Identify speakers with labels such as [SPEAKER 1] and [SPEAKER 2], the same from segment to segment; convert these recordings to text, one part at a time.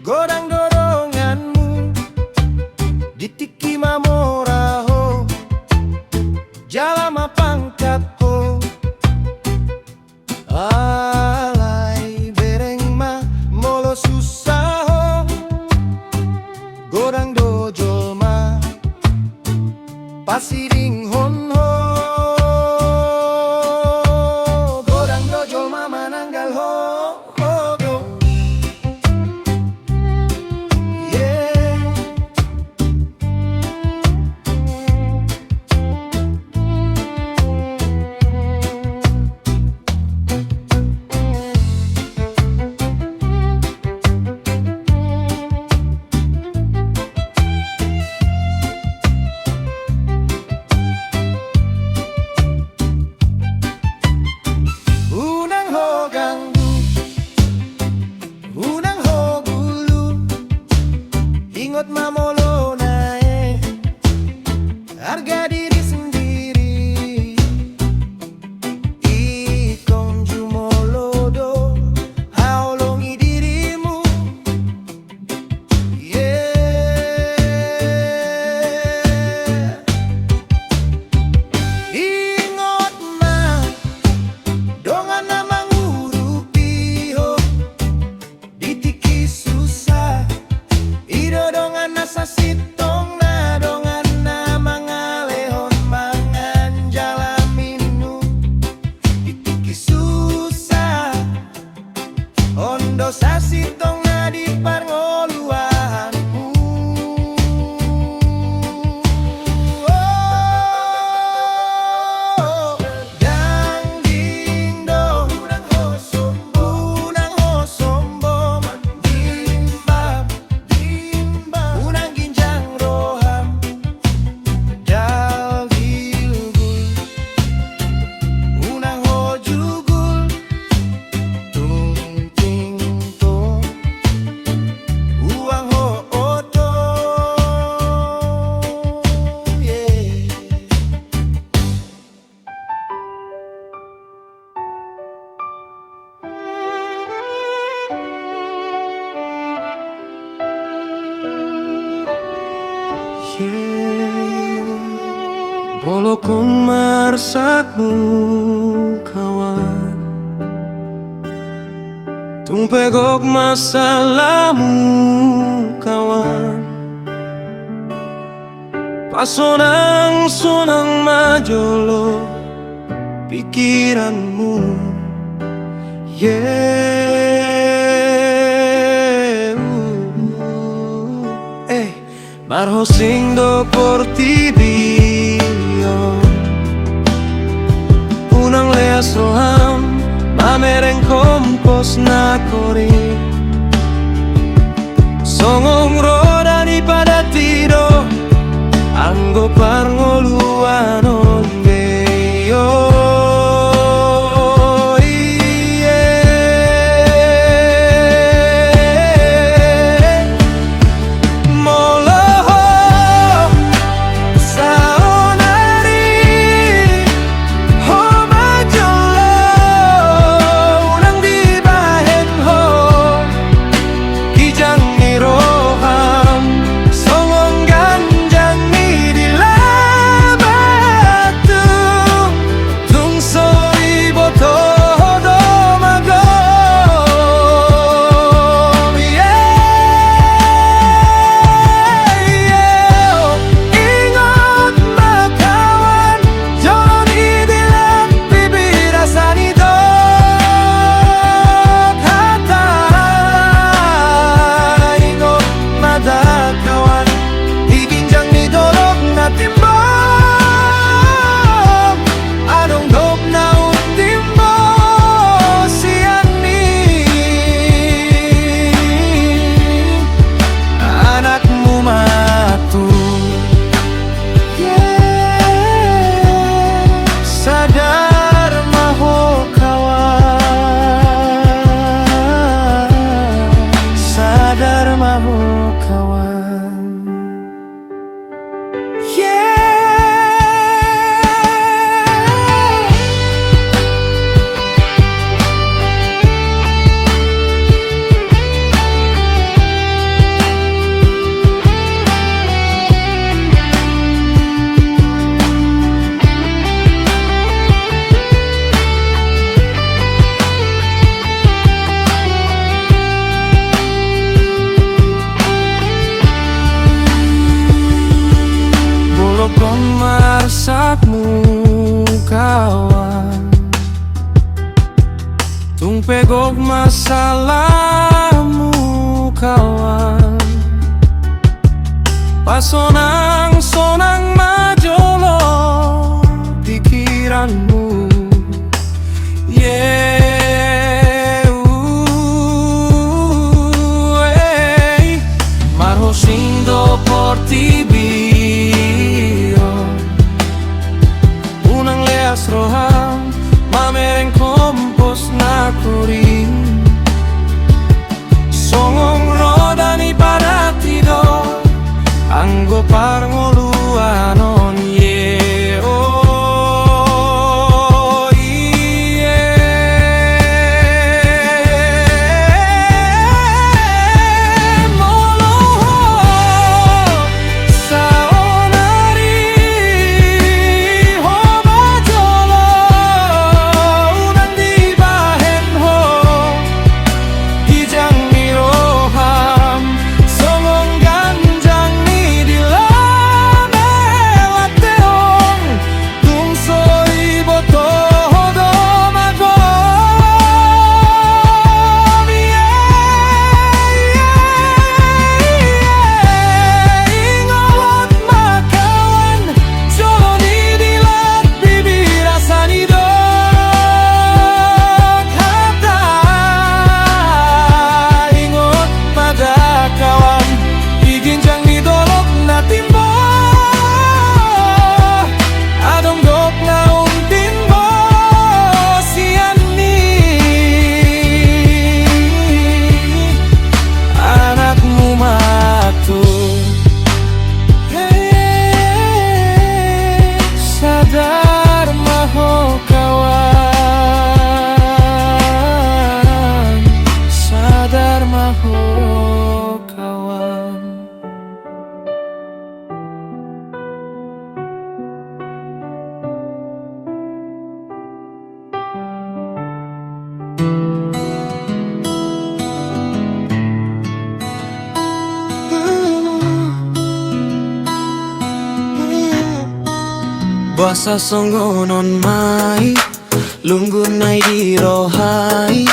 [SPEAKER 1] godang doronganmu di tiki mamoraho jalama pangkat ho alai bereng ma molo susah ho godang dojol ma pasiring hon ho godang dojol ma mananggal ho ingot mamolo nae harga diri sendiri ikon jumolodo haolongi dirimu ingot ma dongan nama ngurupi ho ditiki susah dongan nasa sitong na dongan na mangalehon mangan jalaminu ditiki susah ondo sa sitong na di parngoluanmu dang ding dong unang ho sombong dimbang unang ginjang roham dal dilgul unang ho jugul tung ting tong uang ho oto Bolo kong marsakmu kawan tung pegok masalahmu kawan pasonang-sonang majolo pikiranmu barhosing do portibio unang lea soham mamereng kompos na kori songong roda di pada tido anggo parngoluanon beyo anakmu kawan, tung pegok masalahmu kawan, pasonang-sonang majolo pikiranmu. Marhosindo portibio unang leas roham mamereng kompos na kuring songong rodani paratido anggo parngoluanon Basa songgonon mai lunggun nai di rohai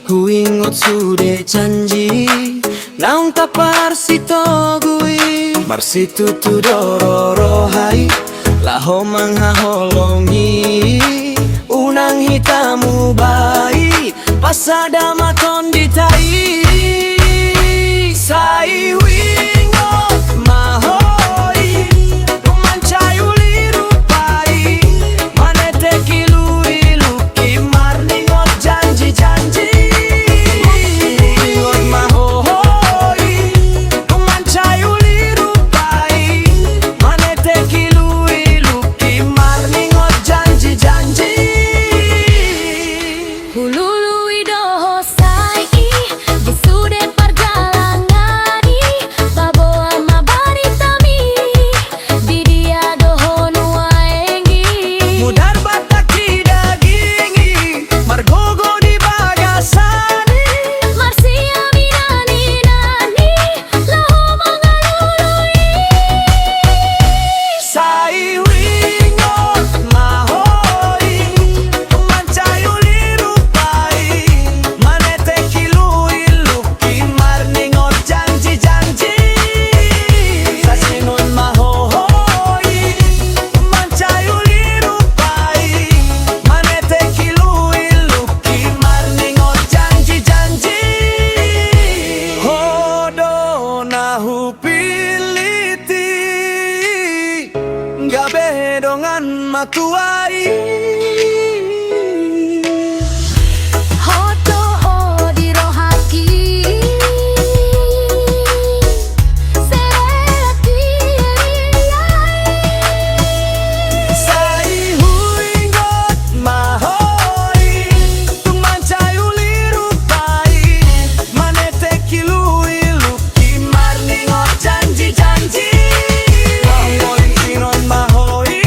[SPEAKER 1] huingot sude janji naung tapar sito gui marsitu tu doro rohai laho manghaholongi unang hitamu bai pasada maton ditai sai huingot mahoi umancai dongan matuai
[SPEAKER 2] Hoto o di rohaki serati
[SPEAKER 1] sai huingot mahoi tung mancai ulirupai manete kilui luki marningot janji-janji mahoi sinon mahoi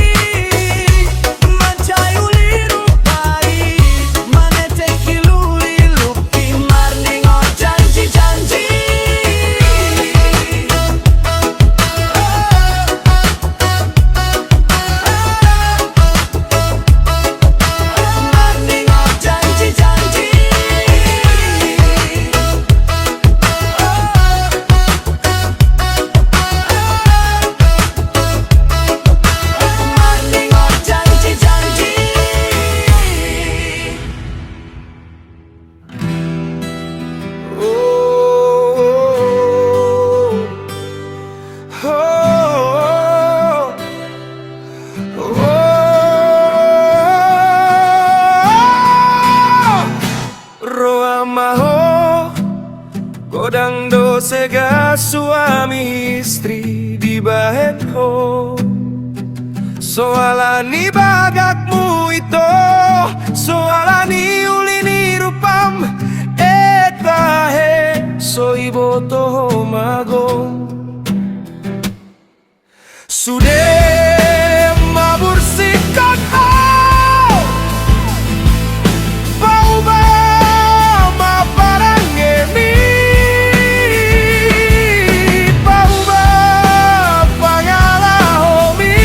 [SPEAKER 1] Godang do sega suami istri di bahet ho. Soalani bagakmu itu, soalani ulini rupam etahe soibo toho magong. Sudah mabur sikat pauba ma parang emi pauba pangalahomi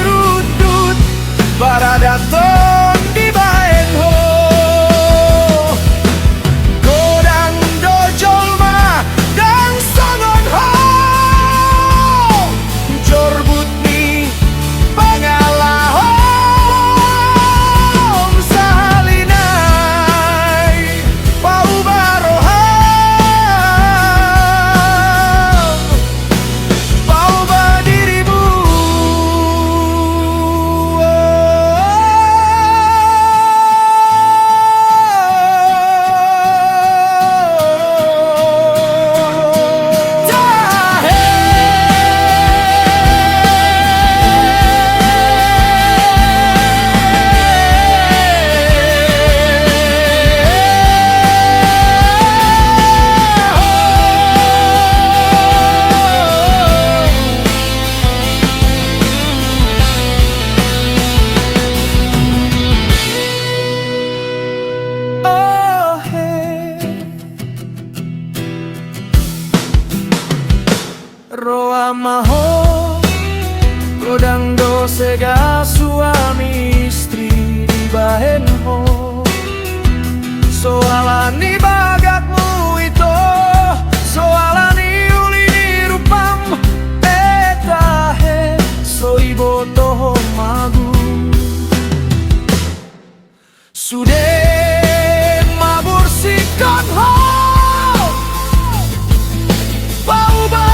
[SPEAKER 1] rutut para daton di bahen ho. Godang dojol ma dang songon ho. Jorbut ni pangalahom sahalinay paubaroham pauba dirimu. Roa maho godang do sega suami istri di bahen ho. Soalani bagakmu itu, soalani ulini rupam etahe soibo toho magu. Sudah mabur sikat ho pauba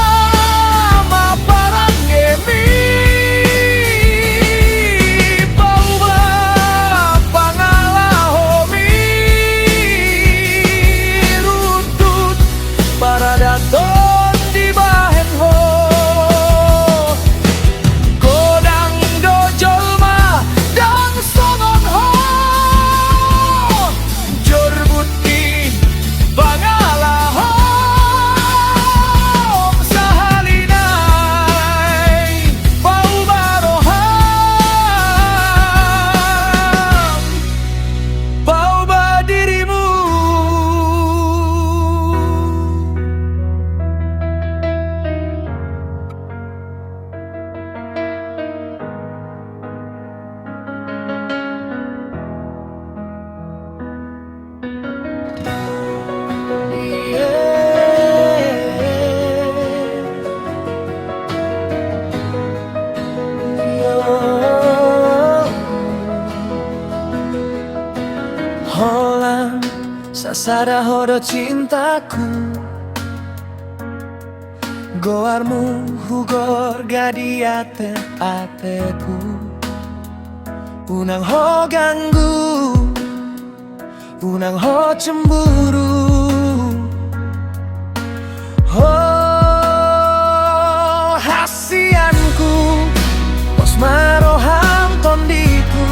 [SPEAKER 1] daton di bahen ho. Godang dojol ma dang songon ho. Jorbut ni pangalahom sahalinay paubaroham pauba dirimu. Holang sasada hodo cintaku, goarmu hugor gadi ateku. Unang ho ganggu, unang ho cemburu. Oh hasianku, pos maroham tondiku.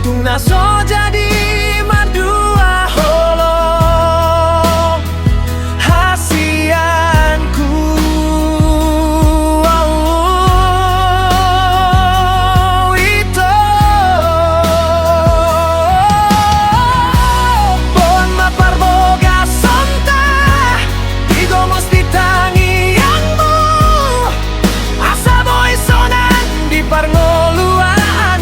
[SPEAKER 1] Tuna so jadi madua holo hasianku. Itu bon mapar boga sonta tigo mesti tangi yangmu asa boy sonan di parngoluan.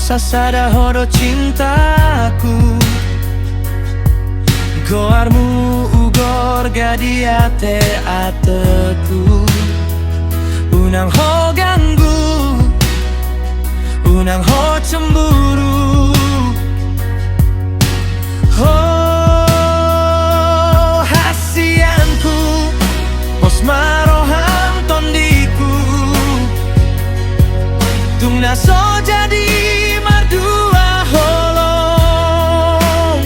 [SPEAKER 1] Sasada horo cintaku Goarmu ugor gadi ateku Unang ho ganggu Unang ho cemburu Oh hasianku Pos maroham tondiku Tung naso jadi mardua holong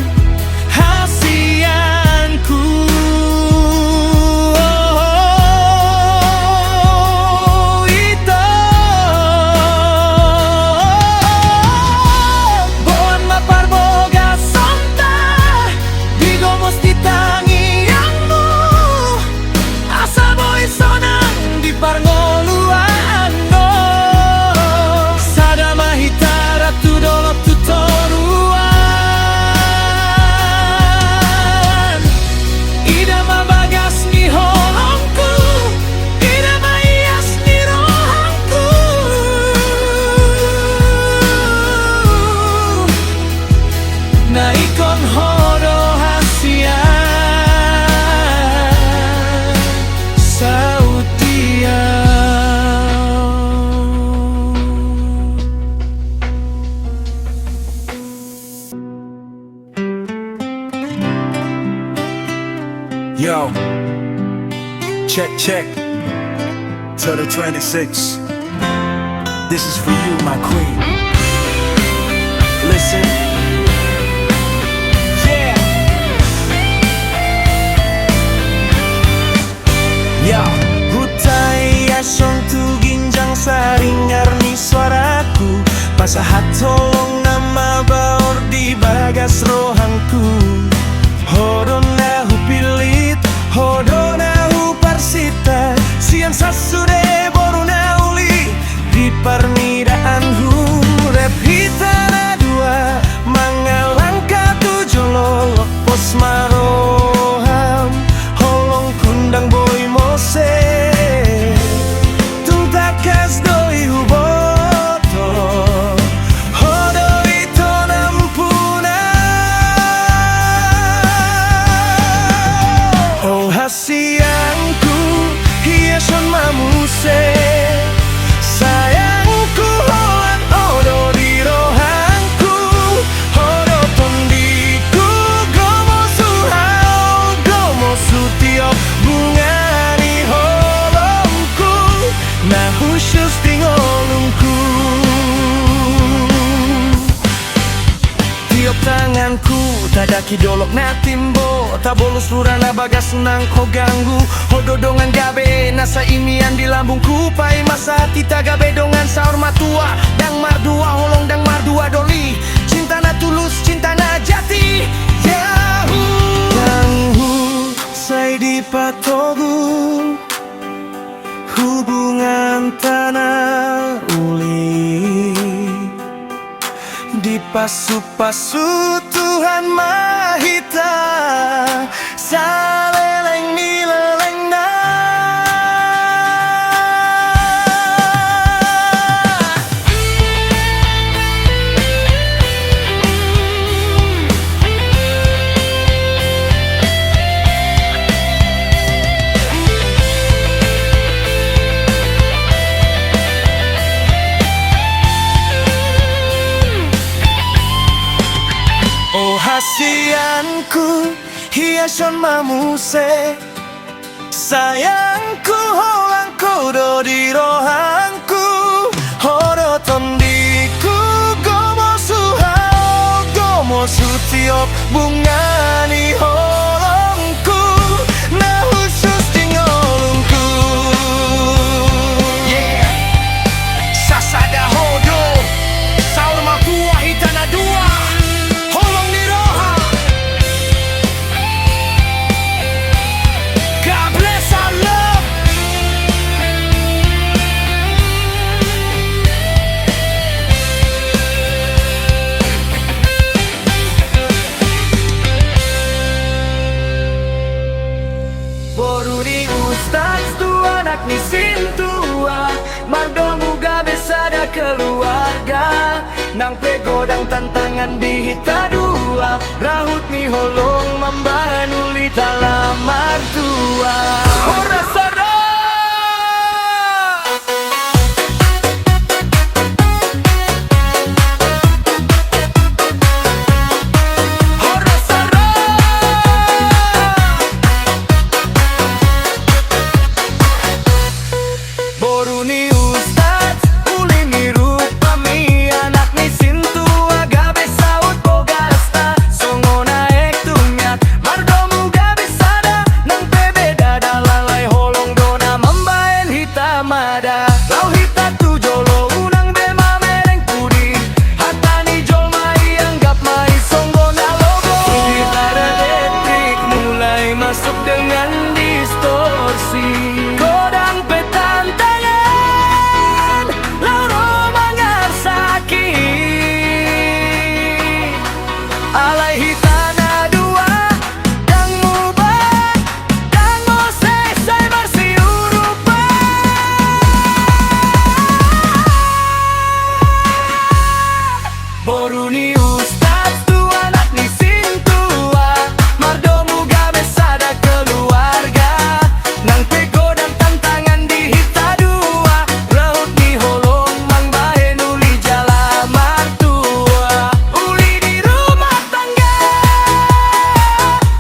[SPEAKER 1] hasianku oh, itu Bon mapar boga sonta Digo mesti tangi yangmu Asa boy sonang di parngoluan Sada mahitara tu dolop tu toruan Ida mabagas ni holongku Ida maias ni rohangku Na ikon horo hasian Sautia
[SPEAKER 3] Yo, check to the 26. This is for you, my queen. Listen. Yeah. Yo, hutai asong tu ginjang saringar ni suaraku Pasahat tolong nama baur di bagas rohangku Hodon nahu pilit, hodon nahu parsita Siang sasude boru nauli di parnidaanhu Rep hitana dua, mangalangka tujuh lolok pos maroham Holong kundang boy mose Tung takas doi huboto Hodo ito nampuna Oh hasianku hiason mamuse Sayangku hoan odo di rohangku Hodo tondiku gomo suhao Gomo sutiok bungani holongku Nah khusus tingolungku Tiop tanganku tadaki dolok na timbo Tabolus lurana bagas nang ko ganggu Hododongan gabe nasa imian di lambungku Pai masa tita gabe dongan saur matua Dang mardua holong dang mardua doli Cinta na tulus cinta na jati Yahu Yanghu say di patogu Hubungan tanah uli Di pasu-pasu Tuhan mahita Saleleng nileleng na Oh hasianku hiason mamuse Sayangku holangku do di rohangku Hodo tondiku gomo suhao Gomo sutiop bungani holongku Nah khusus tingolungku Yeah Sasada hodo Saur matua hitana dua Holong di roha God bless our love Boruri ustaz tu anak ni sintua Mardomu gabe sada keluarga Na nang pegodang tantangan di hita dua. Rahut ni holong mambahan uli dalam martua. Ora sada masuk dengan distorsi. Kodang petantangan loro mangar sakit. Alai hitana dua dang mubah dang mo selesai bersih urupa. Boruni ustaz tu anak ni sintua. Mardomu gabe sada keluarga. Nang pegodang tantangan di hita dua. Raut ni holong mang bahe nuli jala martua. Uli di rumah tangga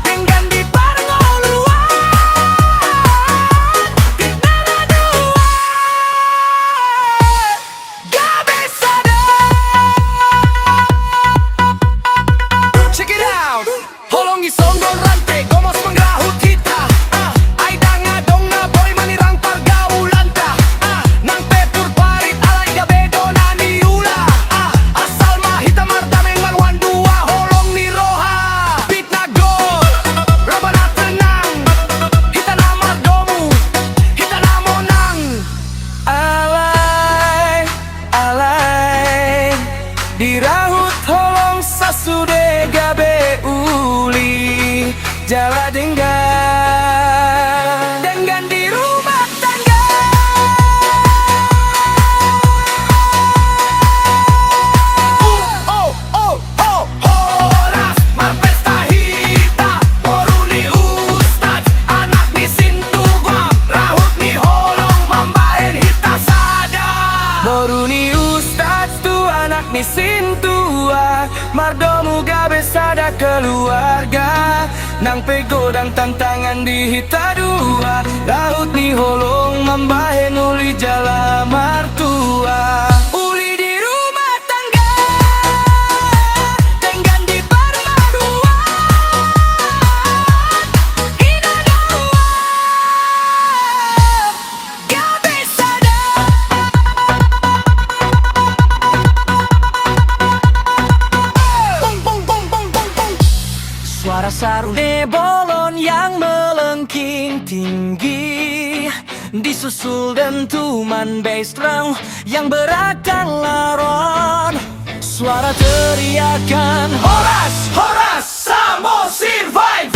[SPEAKER 3] dengan di parngoluan. Fitnah dua gabe sada. Check it out. Holong isonggol rantai gomos mengrahut kita. Ai danga donga boy manirang pergaulanta. Nang pepur parit alai gabedo nani ula. Asal mah hita mardameng malwan dua holong ni roha. Pitna gol rabana tenang. Hita na mardomu hita na monang. Alai alai dirahut holong sasude gabe uli jala dengan di rumah tangga. Horas marpesta hita. Boruni ustad anak ni sintua. Rahut ni holong mambahen hita sada. Boruni ustad tu anak ni sintua. Mardomu gabe sada keluarga. Nang pegodang tantangan di hita dua. Rahut ni holong mambahen uli jala martua. Uli di rumah tangga dengan di permaduan. Ina dua gabe sada. Suara sarune bolon yang melengking tinggi, disusul dentuman bass drum yang berakan laron. Suara teriakan Horas, Horas, Samo survive.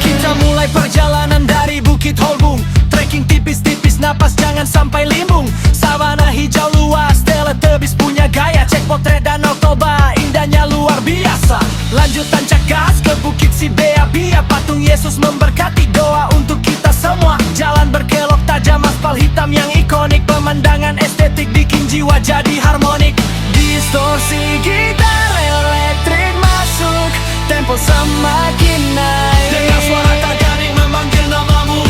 [SPEAKER 3] Kita mulai perjalanan dari Bukit Holbung. Trekking tipis-tipis, napas jangan sampai limbung. Savana hijau luas, Teletubbies punya gaya. Cek potret Danau Toba, indahnya luar biasa. Lanjut tancap gas ke Bukit Sibea Bia. Patung Yesus memberkati, doa untuk kita semua. Jalan berkelok tajam, aspal hitam yang ikonik. Pemandangan estetik bikin jiwa jadi harmonik. Distorsi gitar elektrik masuk, tempo semakin naik. Dengar suara Taganing memanggil namamu.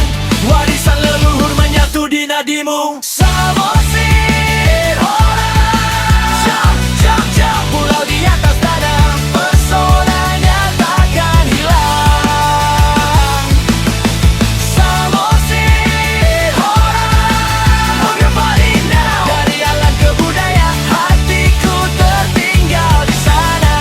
[SPEAKER 3] Warisan leluhur menyatu di nadimu. Samosir Horas, jam, jam, jam. Pulau di atas tanah, pesonanya takkan hilang. Samosir Horas, menggema indah. Dari alam ke budaya, hatiku tertinggal di sana.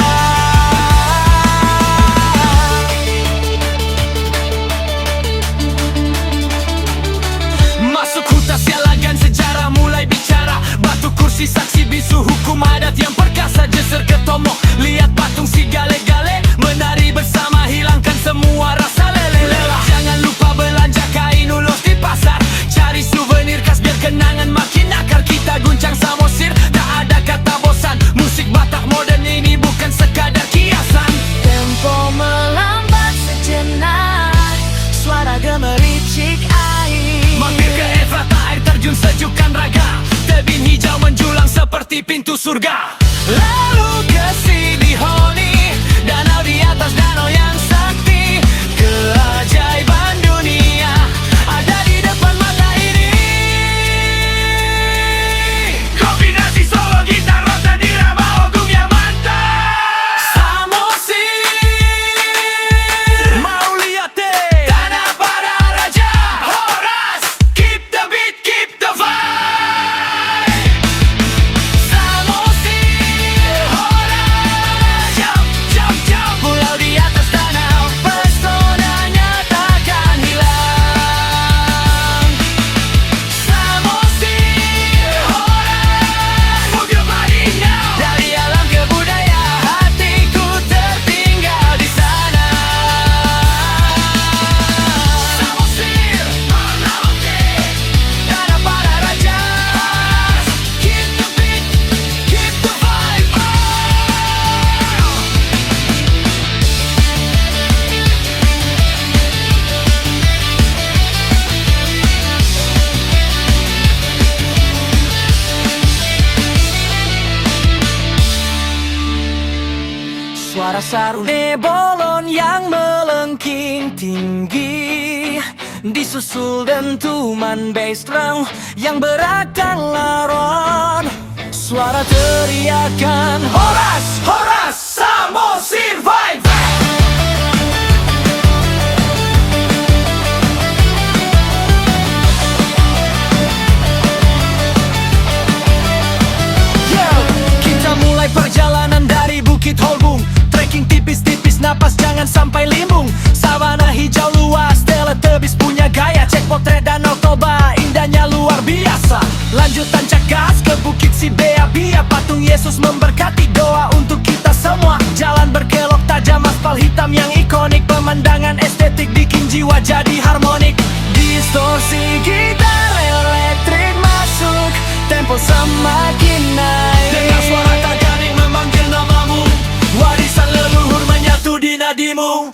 [SPEAKER 3] memajukan raga. Tebing hijau menjulang seperti pintu surga. Lalu ke Silihoni, danau di atas danau yang sakti. Keajaiban dunia ada di depan mata ini. Kombinasi solo gitar rock dan irama ogung yang mantap. Samosir, mau lihat deh tanah para raja. Horas, keep the beat, keep the vibe. Samosir, Horas, jump, jump, jump. Pulau di atas danau, pesonanya takkan hilang. Samosir, Horas, move your body now. Dari alam ke budaya, hatiku tertinggal di sana. Samosir, tanah para raja. Keep the beat, keep the vibe. Suara sarune bolon yang melengking tinggi, disusul dentuman bass drum yang beratkan laron. Suara teriakan Horas, Horas, Samosir vibe. Yo, kita mulai perjalanan dari Bukit Holbung. Trekking tipis-tipis, napas jangan sampai limbung. Savana hijau luas, Teletubbies punya gaya. Cek potret Danau Toba, indahnya luar biasa. Lanjut tancap gas ke Bukit Sibea-bia. Patung Yesus memberkati, doa untuk kita semua. Jalan berkelok tajam, aspal hitam yang ikonik. Pemandangan estetik bikin jiwa jadi harmonik. Distorsi gitar elektrik masuk, tempo semakin naik. Dengar suara Taganing memanggil namamu, warisan leluhur menyatu di nadimu.